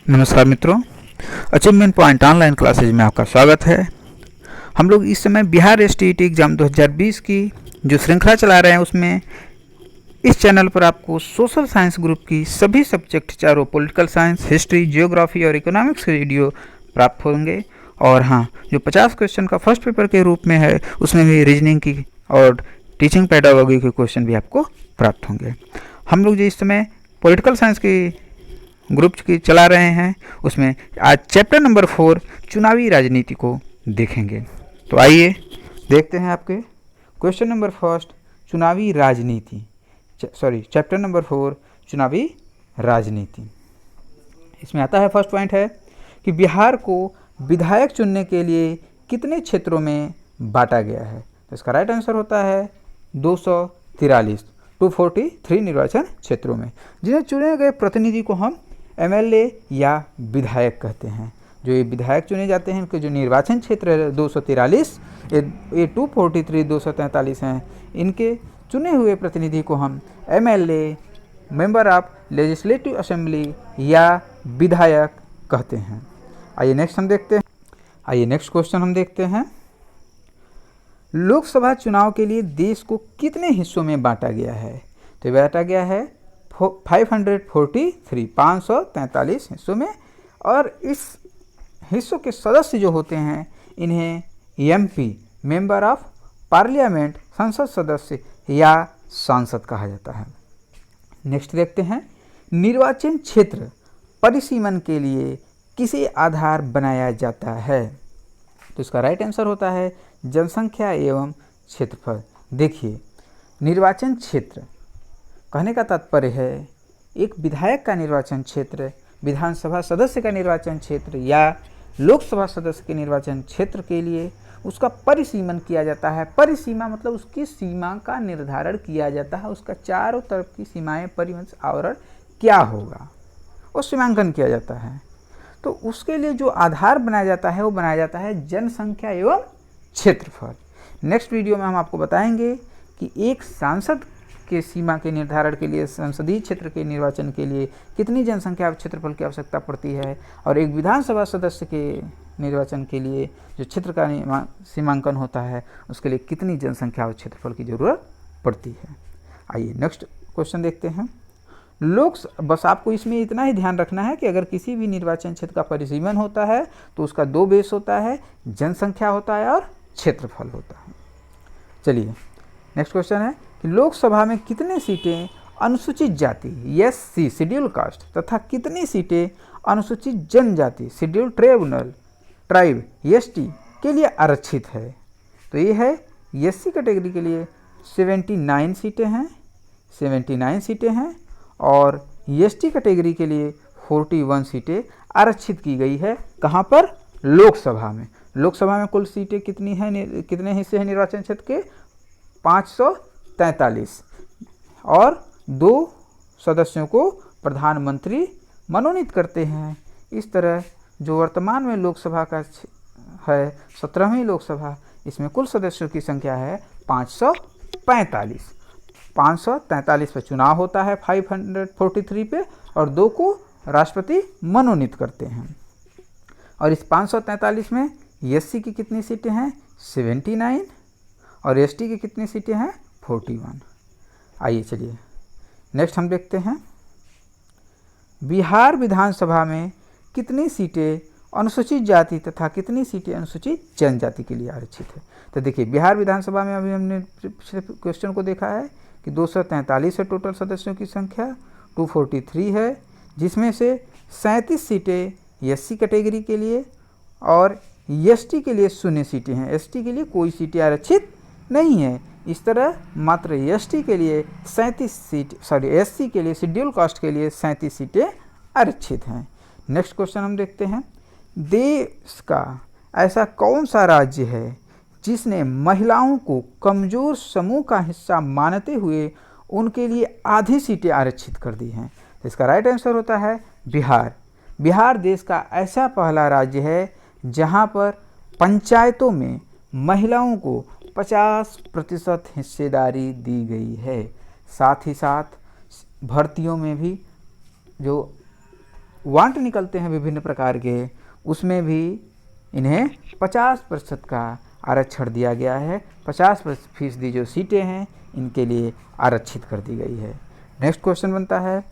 नमस्कार मित्रों, achievement point online classes में आपका स्वागत है। हम लोग इस समय बिहार एसटीईटी एग्ज़ाम 2020 की जो श्रृंखला चला रहे हैं उसमें इस चैनल पर आपको सोशल साइंस ग्रुप की सभी सब्जेक्ट चारों पॉलिटिकल साइंस, हिस्ट्री, जियोग्राफी और इकोनॉमिक्स के वीडियो प्राप्त होंगे। और हाँ, जो 50 क्वेश्चन का फर्स्ट पेपर के रूप में है उसमें भी रीजनिंग की और टीचिंग पेडागोगी के क्वेश्चन भी आपको प्राप्त होंगे। हम लोग जो इस समय पॉलिटिकल साइंस की ग्रुप की चला रहे हैं उसमें आज चैप्टर नंबर 4 चुनावी राजनीति को देखेंगे। तो आइए देखते हैं आपके क्वेश्चन नंबर फर्स्ट चुनावी राजनीति, चैप्टर नंबर 4 चुनावी राजनीति। इसमें आता है फर्स्ट पॉइंट है कि बिहार को विधायक चुनने के लिए कितने क्षेत्रों में बांटा गया है। तो इसका राइट आंसर होता है 243 निर्वाचन क्षेत्रों में। जिन्हें चुने गए प्रतिनिधि को हम एमएलए या विधायक कहते हैं। जो ये विधायक चुने जाते हैं उनके जो निर्वाचन क्षेत्र है 243, ये 243 243 हैं। इनके चुने हुए प्रतिनिधि को हम MLA, member of legislative assembly या विधायक कहते हैं। आइए नेक्स्ट क्वेश्चन हम देखते हैं। लोकसभा चुनाव के लिए देश को कितने हिस्सों में बांटा गया है। तो ये बांटा गया है 543 हिस्सों में। और इस हिस्सों के सदस्य जो होते हैं इन्हें एमपी, मेंबर ऑफ पार्लियामेंट, संसद सदस्य या सांसद कहा जाता है। नेक्स्ट देखते हैं, निर्वाचन क्षेत्र परिसीमन के लिए किसे आधार बनाया जाता है। तो इसका राइट आंसर होता है जनसंख्या एवं क्षेत्रफल। देखिए, निर्वाचन क्षेत्र कहने का तात्पर्य है एक विधायक का निर्वाचन क्षेत्र, विधानसभा सदस्य का निर्वाचन क्षेत्र या लोकसभा सदस्य के निर्वाचन क्षेत्र के लिए उसका परिसीमन किया जाता है। परिसीमा मतलब उसकी सीमा का निर्धारण किया जाता है, उसका चारों तरफ की सीमाएं, परिवंश आवरण क्या होगा वो सीमांकन किया जाता है। तो उसके लिए जो आधार बनाया जाता है वो बनाया जाता है जनसंख्या एवं क्षेत्रफल। नेक्स्ट वीडियो में हम आपको बताएंगे कि एक सांसद के सीमा के निर्धारण के लिए, संसदीय क्षेत्र के निर्वाचन के लिए कितनी जनसंख्या और क्षेत्रफल की आवश्यकता पड़ती है, और एक विधानसभा सदस्य के निर्वाचन के लिए जो क्षेत्र का सीमांकन होता है उसके लिए कितनी जनसंख्या और क्षेत्रफल की जरूरत पड़ती है। आइए नेक्स्ट क्वेश्चन देखते हैं। बस आपको इसमें इतना ही ध्यान रखना है कि अगर किसी भी निर्वाचन क्षेत्र का परिसीमन होता है तो उसका दो बेस होता है, जनसंख्या होता है और क्षेत्रफल होता है। चलिए नेक्स्ट क्वेश्चन है कि लोकसभा में कितनी सीटें अनुसूचित जाति एससी शेड्यूल कास्ट तथा कितनी सीटें अनुसूचित जनजाति शेड्यूल ट्राइब एसटी के लिए आरक्षित है। तो ये है एससी कैटेगरी के लिए 79 सीटें हैं और एसटी कैटेगरी के लिए 41 सीटें आरक्षित की गई है। कहाँ पर? लोकसभा में। लोकसभा में कुल सीटें कितनी हैं, कितने हिस्से हैं निर्वाचन क्षेत्र के? 543 और 2 सदस्यों को प्रधानमंत्री मनोनीत करते हैं। इस तरह जो वर्तमान में लोकसभा का है 17वीं लोकसभा, इसमें कुल सदस्यों की संख्या है 543। 543 पे चुनाव होता है 543 पे, और 2 को राष्ट्रपति मनोनीत करते हैं। और इस 543 में एससी की कितनी सीटें हैं? 79 और एसटी की कितनी सीटें हैं? 41। आइए चलिए नेक्स्ट हम देखते हैं, बिहार विधानसभा में कितनी सीटें अनुसूचित जाति तथा कितनी सीटें अनुसूचित जनजाति के लिए आरक्षित है। तो देखिए, बिहार विधानसभा में अभी हमने पिछले क्वेश्चन को देखा है कि 243 है टोटल सदस्यों की संख्या, 243 है, जिसमें से 37 सीटें एससी कैटेगरी के लिए और एसटी के लिए 0 सीटें हैं। एसटी के लिए कोई सीटें आरक्षित नहीं है। इस तरह मात्र एसटी के लिए 37 सीट, एससी के लिए, शेड्यूल कास्ट के लिए 37 सीटें आरक्षित हैं। नेक्स्ट क्वेश्चन हम देखते हैं, देश का ऐसा कौन सा राज्य है जिसने महिलाओं को कमजोर समूह का हिस्सा मानते हुए उनके लिए आधी सीटें आरक्षित कर दी हैं। तो इसका राइट आंसर होता है बिहार। बिहार देश का ऐसा पहला राज्य है जहां पर पंचायतों में महिलाओं को 50% हिस्सेदारी दी गई है। साथ ही साथ भर्तियों में भी जो वांट निकलते हैं विभिन्न प्रकार के, उसमें भी इन्हें 50% का आरक्षण दिया गया है। 50% जो सीटें हैं इनके लिए आरक्षित कर दी गई है। नेक्स्ट क्वेश्चन बनता है,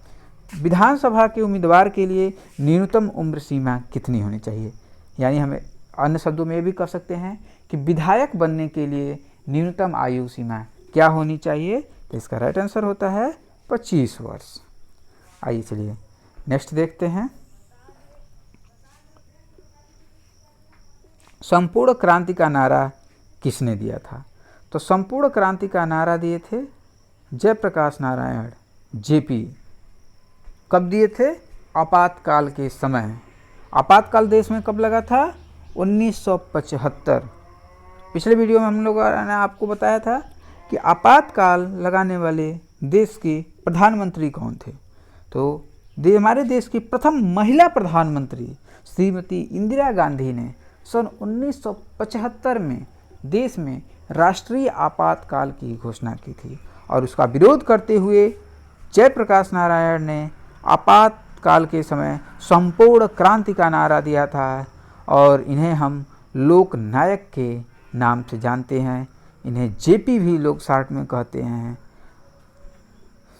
विधानसभा के उम्मीदवार के लिए न्यूनतम उम्र सीमा कितनी होनी चाहिए? यानी हमें अन्य शब्दों में भी कर सकते हैं कि विधायक बनने के लिए न्यूनतम आयु सीमा क्या होनी चाहिए? तो इसका राइट आंसर होता है 25 वर्ष। आइए चलिए नेक्स्ट देखते हैं, संपूर्ण क्रांति का नारा किसने दिया था? तो संपूर्ण क्रांति का नारा दिए थे जयप्रकाश नारायण जेपी। कब दिए थे? आपातकाल के समय। आपातकाल देश में कब लगा था? 1975। पिछले वीडियो में हम लोगों ने आपको बताया था कि आपातकाल लगाने वाले देश के प्रधानमंत्री कौन थे। तो हमारे देश की प्रथम महिला प्रधानमंत्री श्रीमती इंदिरा गांधी ने सन 1975 में देश में राष्ट्रीय आपातकाल की घोषणा की थी और उसका विरोध करते हुए जयप्रकाश नारायण ने आपातकाल के समय संपूर्ण क्रांति का नारा दिया था और इन्हें हम लोक नायक के नाम से जानते हैं। इन्हें जेपी भी लोग शॉर्ट में कहते हैं।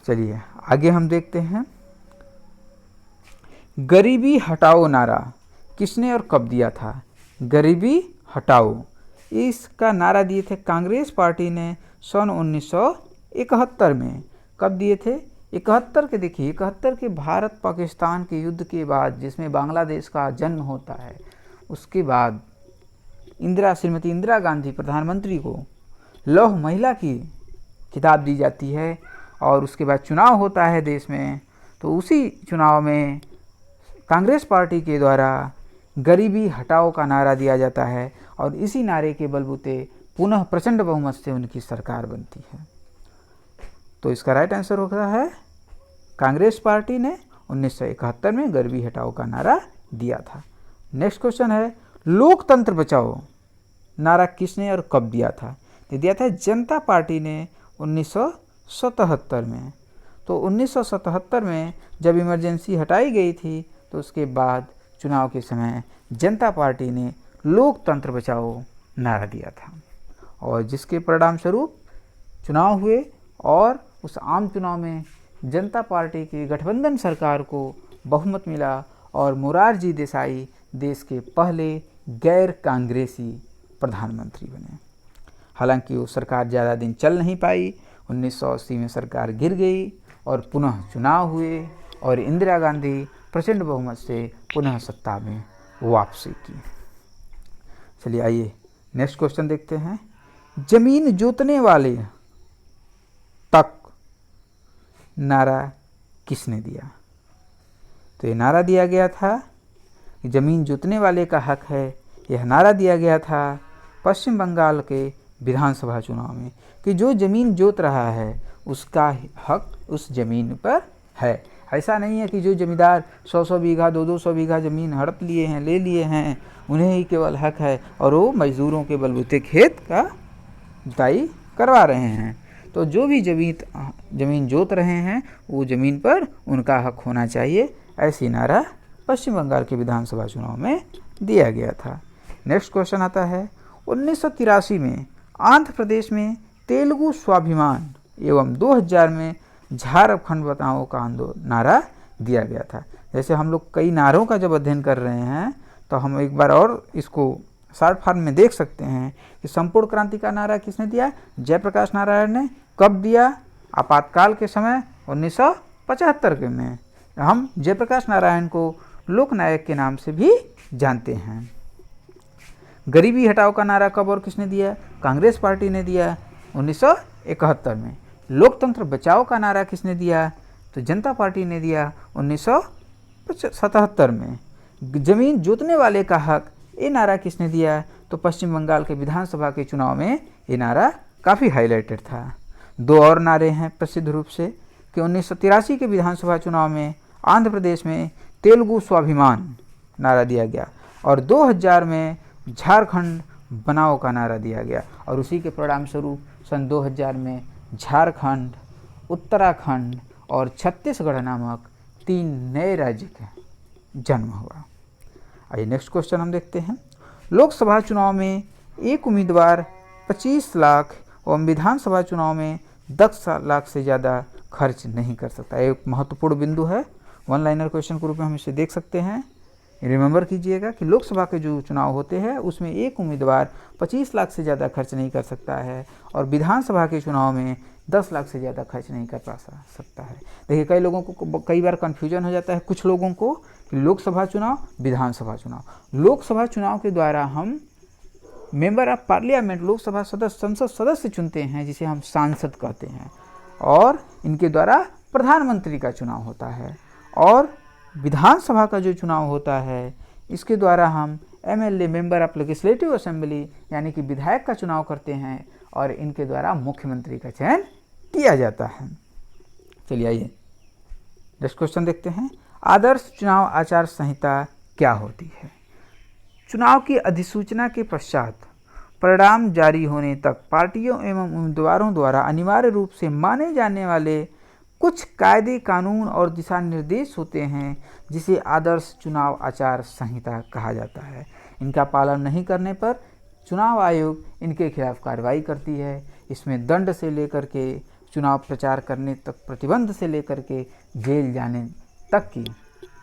चलिए आगे हम देखते हैं, गरीबी हटाओ नारा किसने और कब दिया था? गरीबी हटाओ, इसका नारा दिए थे कांग्रेस पार्टी ने सन 1971 में। कब दिए थे? 71 के, देखिए 71 के भारत पाकिस्तान के युद्ध के बाद, जिसमें बांग्लादेश का जन्म होता है, उसके बाद श्रीमती इंदिरा गांधी प्रधानमंत्री को लौह महिला की खिताब दी जाती है और उसके बाद चुनाव होता है देश में। तो उसी चुनाव में कांग्रेस पार्टी के द्वारा गरीबी हटाओ का नारा दिया जाता है और इसी नारे के बलबूते पुनः प्रचंड बहुमत से उनकी सरकार बनती है। तो इसका राइट आंसर होता है कांग्रेस पार्टी ने 1971 में गरीबी हटाओ का नारा दिया था। नेक्स्ट क्वेश्चन है, लोकतंत्र बचाओ नारा किसने और कब दिया था? ये दिया था जनता पार्टी ने 1977 में। तो 1977 में जब इमरजेंसी हटाई गई थी तो उसके बाद चुनाव के समय जनता पार्टी ने लोकतंत्र बचाओ नारा दिया था और जिसके परिणाम स्वरूप चुनाव हुए और उस आम चुनाव में जनता पार्टी की गठबंधन सरकार को बहुमत मिला और मोरारजी देसाई देश के पहले गैर कांग्रेसी प्रधानमंत्री बने। हालांकि वो सरकार ज़्यादा दिन चल नहीं पाई, 1980 में सरकार गिर गई और पुनः चुनाव हुए और इंदिरा गांधी प्रचंड बहुमत से पुनः सत्ता में वापसी की। चलिए आइए नेक्स्ट क्वेश्चन देखते हैं, जमीन जोतने वाले तक नारा किसने दिया? तो ये नारा दिया गया था कि जमीन जोतने वाले का हक है। यह नारा दिया गया था पश्चिम बंगाल के विधानसभा चुनाव में कि जो ज़मीन जोत रहा है उसका हक उस ज़मीन पर है। ऐसा नहीं है कि जो जमींदार 100-100 बीघा 200-200 बीघा ज़मीन हड़प लिए हैं, ले लिए हैं, उन्हें ही केवल हक है और वो मजदूरों के बलबूते खेत का जुताई करवा रहे हैं। तो जो भी ज़मीन जोत रहे हैं वो ज़मीन पर उनका हक होना चाहिए, ऐसी नारा पश्चिम बंगाल के विधानसभा चुनाव में दिया गया था। नेक्स्ट क्वेश्चन आता है, 1983 में आंध्र प्रदेश में तेलुगु स्वाभिमान एवं 2000 में झारखंड बचाओ का नारा दिया गया था। जैसे हम लोग कई नारों का जब अध्ययन कर रहे हैं तो हम एक बार और इसको शॉर्ट फॉर्म में देख सकते हैं कि संपूर्ण क्रांति का नारा किसने दिया? जयप्रकाश नारायण ने। कब दिया? आपातकाल के समय 1975 के में। हम जयप्रकाश नारायण को लोकनायक के नाम से भी जानते हैं। गरीबी हटाओ का नारा कब और किसने दिया? कांग्रेस पार्टी ने दिया 1971 में। लोकतंत्र बचाओ का नारा किसने दिया? तो जनता पार्टी ने दिया 1977 में। जमीन जोतने वाले का हक, ये नारा किसने दिया? तो पश्चिम बंगाल के विधानसभा के चुनाव में ये नारा काफ़ी हाईलाइटेड था। दो और नारे हैं प्रसिद्ध रूप से कि 1983 के विधानसभा चुनाव में आंध्र प्रदेश में तेलुगु स्वाभिमान नारा दिया गया और 2000 में झारखंड बनाओ का नारा दिया गया और उसी के परिणाम स्वरूप सन 2000 में झारखंड, उत्तराखंड और छत्तीसगढ़ नामक 3 नए राज्य जन्म हुआ। आइए नेक्स्ट क्वेश्चन हम देखते हैं। लोकसभा चुनाव में एक उम्मीदवार 25 लाख और विधानसभा चुनाव में 10 लाख से ज़्यादा खर्च नहीं कर सकता। एक महत्वपूर्ण बिंदु है, वन लाइनर क्वेश्चन के रूप में हम इसे देख सकते हैं। रिमेंबर कीजिएगा कि लोकसभा के जो चुनाव होते हैं उसमें एक उम्मीदवार 25 लाख से ज़्यादा खर्च नहीं कर सकता है और विधानसभा के चुनाव में 10 लाख से ज़्यादा खर्च नहीं कर सकता है। देखिए कई लोगों को कई बार कन्फ्यूजन हो जाता है कुछ लोगों को कि लोकसभा चुनाव विधानसभा चुनाव। लोकसभा चुनाव के द्वारा हम मेंबर ऑफ पार्लियामेंट लोकसभा सदस्य संसद सदस्य चुनते हैं जिसे हम सांसद कहते हैं, और इनके द्वारा प्रधानमंत्री का चुनाव होता है। और विधानसभा का जो चुनाव होता है इसके द्वारा हम MLA member of legislative assembly यानी कि विधायक का चुनाव करते हैं और इनके द्वारा मुख्यमंत्री का चयन किया जाता है। चलिए आइए नेक्स्ट क्वेश्चन देखते हैं। आदर्श चुनाव आचार संहिता क्या होती है? चुनाव की अधिसूचना के पश्चात परिणाम जारी होने तक पार्टियों एवं उम्मीदवारों द्वारा अनिवार्य रूप से माने जाने वाले कुछ कायदे कानून और दिशा निर्देश होते हैं जिसे आदर्श चुनाव आचार संहिता कहा जाता है। इनका पालन नहीं करने पर चुनाव आयोग इनके खिलाफ कार्रवाई करती है। इसमें दंड से लेकर के चुनाव प्रचार करने तक प्रतिबंध से लेकर के जेल जाने तक की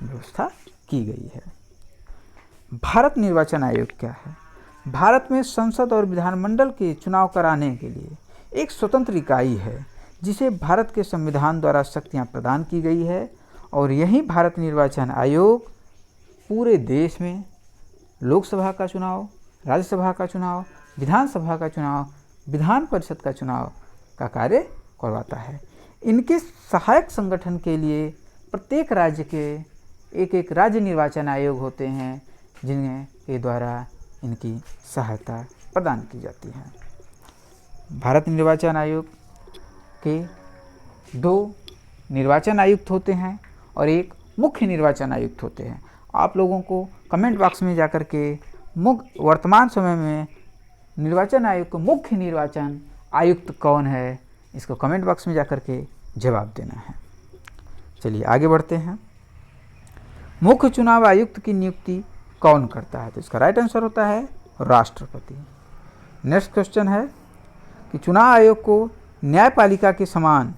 व्यवस्था की गई है। भारत निर्वाचन आयोग क्या है? भारत में संसद और विधानमंडल के चुनाव कराने के लिए एक स्वतंत्र इकाई है जिसे भारत के संविधान द्वारा शक्तियां प्रदान की गई है, और यही भारत निर्वाचन आयोग पूरे देश में लोकसभा का चुनाव, राज्यसभा का चुनाव, विधानसभा का चुनाव, विधान परिषद का चुनाव का कार्य करवाता है। इनके सहायक संगठन के लिए प्रत्येक राज्य के एक एक राज्य निर्वाचन आयोग होते हैं जिनके के द्वारा इनकी सहायता प्रदान की जाती है। भारत निर्वाचन आयोग के 2 निर्वाचन आयुक्त होते हैं और एक मुख्य निर्वाचन आयुक्त होते हैं। आप लोगों को कमेंट बॉक्स में जाकर के वर्तमान समय में निर्वाचन आयोग का मुख्य निर्वाचन आयुक्त कौन है इसको कमेंट बॉक्स में जाकर के जवाब देना है। चलिए आगे बढ़ते हैं। मुख्य चुनाव आयुक्त की नियुक्ति कौन करता है? तो इसका राइट आंसर होता है राष्ट्रपति। नेक्स्ट क्वेश्चन है कि चुनाव आयोग को न्यायपालिका के समान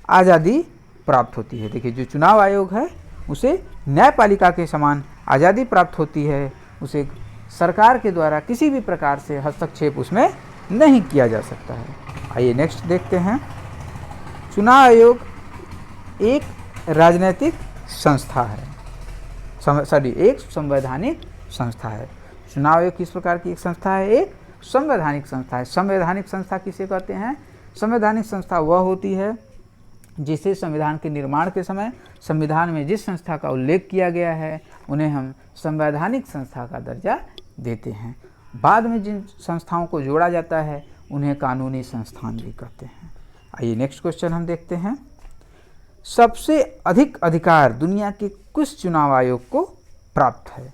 आज़ादी प्राप्त होती है। देखिए जो चुनाव आयोग है उसे न्यायपालिका के समान आज़ादी प्राप्त होती है, उसे सरकार के द्वारा किसी भी प्रकार से हस्तक्षेप उसमें नहीं किया जा सकता है। आइए नेक्स्ट देखते हैं। चुनाव आयोग एक राजनीतिक संस्था है, एक संवैधानिक संस्था है। चुनाव आयोग किस प्रकार की एक संस्था है? एक संवैधानिक संस्था है। संवैधानिक संस्था किसे कहते हैं? संवैधानिक संस्था वह होती है जिसे संविधान के निर्माण के समय संविधान में जिस संस्था का उल्लेख किया गया है उन्हें हम संवैधानिक संस्था का दर्जा देते हैं। बाद में जिन संस्थाओं को जोड़ा जाता है उन्हें कानूनी संस्थान भी कहते हैं। आइए नेक्स्ट क्वेश्चन हम देखते हैं। सबसे अधिक अधिकार दुनिया के किस चुनाव आयोग को प्राप्त है?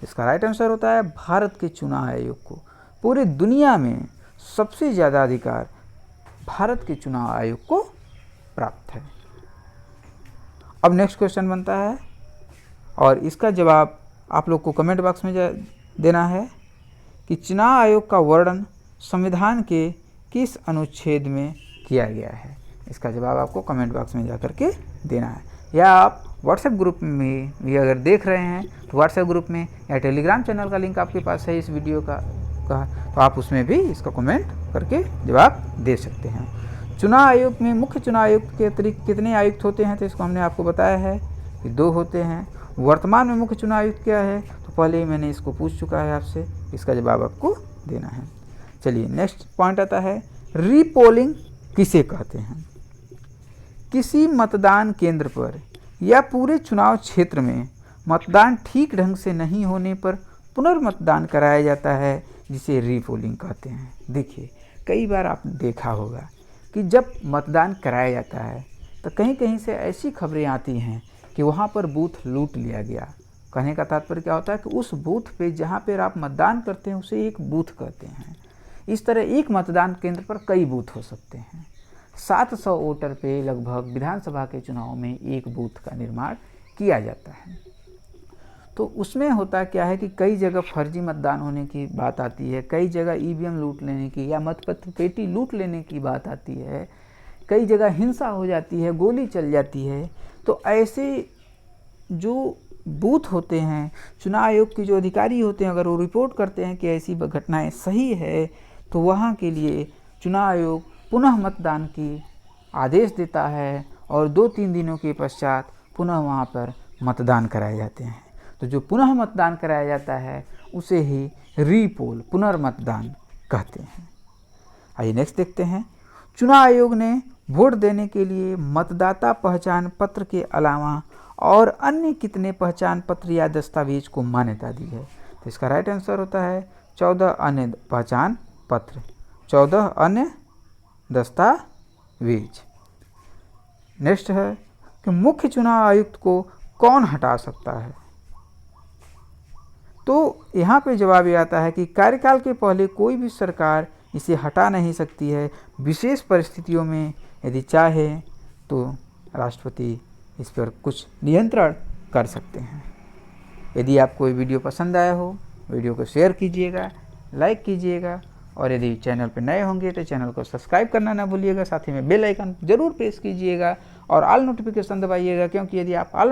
इसका राइट आंसर होता है भारत के चुनाव आयोग को। पूरी दुनिया में सबसे ज़्यादा अधिकार भारत के चुनाव आयोग को प्राप्त है। अब नेक्स्ट क्वेश्चन बनता है और इसका जवाब आप लोग को कमेंट बॉक्स में देना है कि चुनाव आयोग का वर्णन संविधान के किस अनुच्छेद में किया गया है। इसका जवाब आपको कमेंट बॉक्स में जाकर के देना है, या आप व्हाट्सएप ग्रुप में भी अगर देख रहे हैं तो व्हाट्सएप ग्रुप में या टेलीग्राम चैनल का लिंक आपके पास है इस वीडियो का तो आप उसमें भी इसका कमेंट करके जवाब दे सकते हैं। चुनाव आयोग में मुख्य चुनाव आयुक्त के अतिरिक्त कितने आयुक्त होते हैं? तो इसको हमने आपको बताया है कि 2 होते हैं। वर्तमान में मुख्य चुनाव आयुक्त क्या है? तो पहले ही मैंने इसको पूछ चुका है आपसे, इसका जवाब आपको देना है। चलिए नेक्स्ट पॉइंट आता है रीपोलिंग किसे कहते हैं? किसी मतदान केंद्र पर या पूरे चुनाव क्षेत्र में मतदान ठीक ढंग से नहीं होने पर पुनर्मतदान कराया जाता है जिसे रीपोलिंग कहते हैं। देखिए कई बार आपने देखा होगा कि जब मतदान कराया जाता है तो कहीं कहीं से ऐसी खबरें आती हैं कि वहाँ पर बूथ लूट लिया गया। कहने का तात्पर्य क्या होता है कि उस बूथ पे जहाँ पर आप मतदान करते हैं उसे एक बूथ कहते हैं। इस तरह एक मतदान केंद्र पर कई बूथ हो सकते हैं। 700 वोटर पे लगभग विधानसभा के चुनाव में एक बूथ का निर्माण किया जाता है। तो उसमें होता क्या है कि कई जगह फर्जी मतदान होने की बात आती है, कई जगह ईवीएम लूट लेने की या मतपत्र पेटी लूट लेने की बात आती है, कई जगह हिंसा हो जाती है, गोली चल जाती है। तो ऐसे जो बूथ होते हैं, चुनाव आयोग के जो अधिकारी होते हैं, अगर वो रिपोर्ट करते हैं कि ऐसी घटनाएं सही है, तो वहाँ के लिए चुनाव आयोग पुनः मतदान की आदेश देता है और 2-3 दिनों के पश्चात पुनः वहाँ पर मतदान कराए जाते हैं। तो जो पुनः मतदान कराया जाता है उसे ही रीपोल, पुनर्मतदान कहते हैं। आइए नेक्स्ट देखते हैं। चुनाव आयोग ने वोट देने के लिए मतदाता पहचान पत्र के अलावा और अन्य कितने पहचान पत्र या दस्तावेज को मान्यता दी है? तो इसका राइट आंसर होता है 14 अन्य पहचान पत्र, 14 अन्य दस्तावेज। नेक्स्ट है कि मुख्य चुनाव आयुक्त को कौन हटा सकता है? तो यहाँ पे जवाब ये आता है कि कार्यकाल के पहले कोई भी सरकार इसे हटा नहीं सकती है। विशेष परिस्थितियों में यदि चाहे तो राष्ट्रपति इस पर कुछ नियंत्रण कर सकते हैं। यदि आपको ये वीडियो पसंद आया हो, वीडियो को शेयर कीजिएगा, लाइक कीजिएगा और यदि चैनल पर नए होंगे तो चैनल को सब्सक्राइब करना ना भूलिएगा। साथ ही में बेल आइकन जरूर प्रेस कीजिएगा और ऑल नोटिफिकेशन दबाइएगा, क्योंकि यदि आप ऑल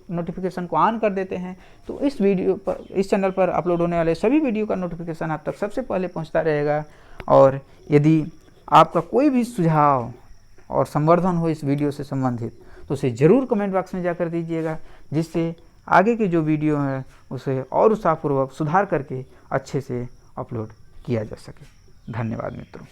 नोटिफिकेशन को ऑन कर देते हैं तो इस वीडियो पर, इस चैनल पर अपलोड होने वाले सभी वीडियो का नोटिफिकेशन आप तक सबसे पहले पहुंचता रहेगा। और यदि आपका कोई भी सुझाव और संवर्धन हो इस वीडियो से संबंधित तो उसे ज़रूर कमेंट बॉक्स में जाकर दीजिएगा, जिससे आगे के जो वीडियो हैं उसे और उत्साहपूर्वक सुधार करके अच्छे से अपलोड किया जा सके। धन्यवाद मित्रों।